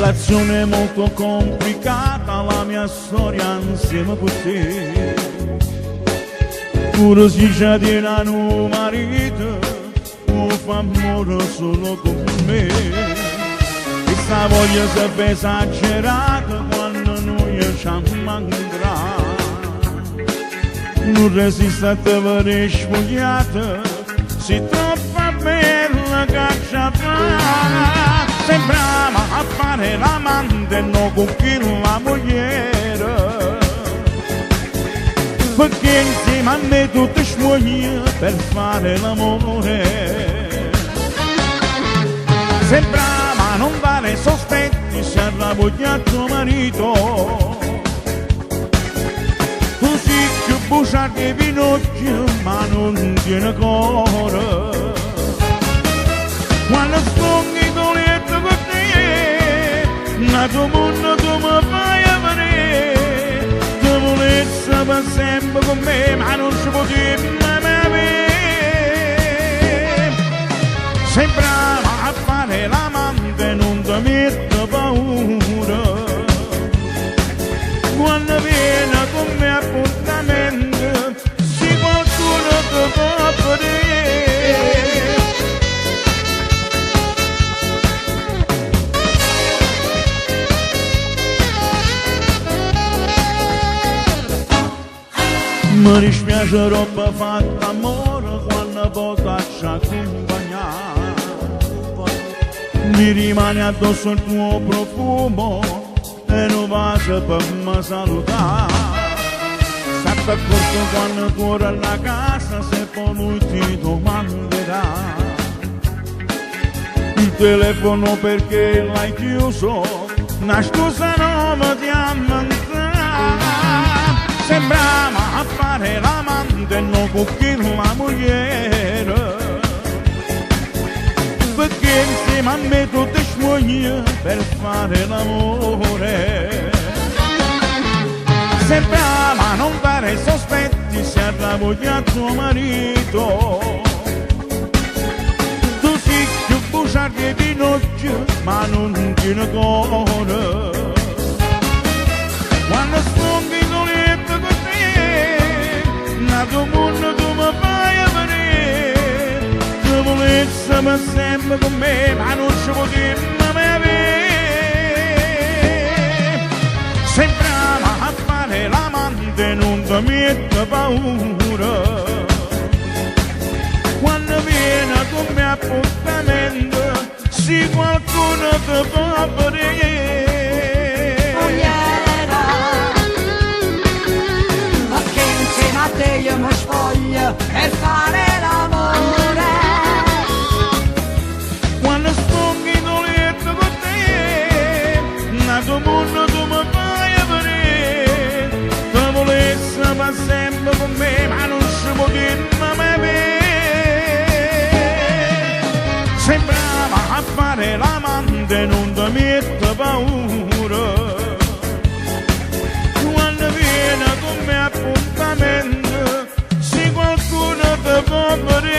relazione molto complicata la mia storia insieme con te. Pure se già tiene un marito, non fa amore solo con me. Questa voglia si è esagerata quando noi ci mancherà. Non resiste a te vedere spogliata, sei troppo bella che ci fa. Sembrava a fare l'amante e non con chi la moglie. Perché insieme a me tu ti smuogli per fare l'amore. Sembrava non dare sospetti se arrabbiato il tuo marito. Così più bugiardo di Pinocchio ma non tiene cuore. Quando sfoghi tu letto con te, nato mondo tu mi fai a vedere. Tu volessi per sempre con me, ma non ci potevi mai avere. Sembrava a fare l'amante, non ti metto paura. Quando viene con me appuntamento, se qualcuno ti può vedere. Mi dispiace troppo fatta amore quando potrà ci accompagnare. Mi rimane addosso il tuo profumo e non vas per me salutare. Stai accorto quando torni alla casa se poi lui ti domanderà il telefono perché l'hai chiuso, una scusa non mi ti ammazzare. Sembrava a fare l'amante e non con chi la moglie. Perché insieme a me tu ti smuogli per fare l'amore. Sembrava non dare sospetti se arrabbiato tuo marito. Tu sei più bugiardo di Pinocchio ma non tiene cuore. Quando sfoghi tu letto con te, nato mondo tu mi fai a vedere. Tu volessi per sempre con me ma non ci potevi mai avere. Sembrava a fare l'amante, non ti metto paura. Quando viene con me appuntamento, se qualcuno ti può vedere. Io mi spoglio per fare l'amore. Quando sfoghi tu letto con te, nato mondo tu mi fai a vedere. Tu volessi per sempre con me ma non ci potevi mai avere. Sembrava a fare l'amante, non ti metto paura. Quando viene con me appuntamento, se qualcuno ti può vedere.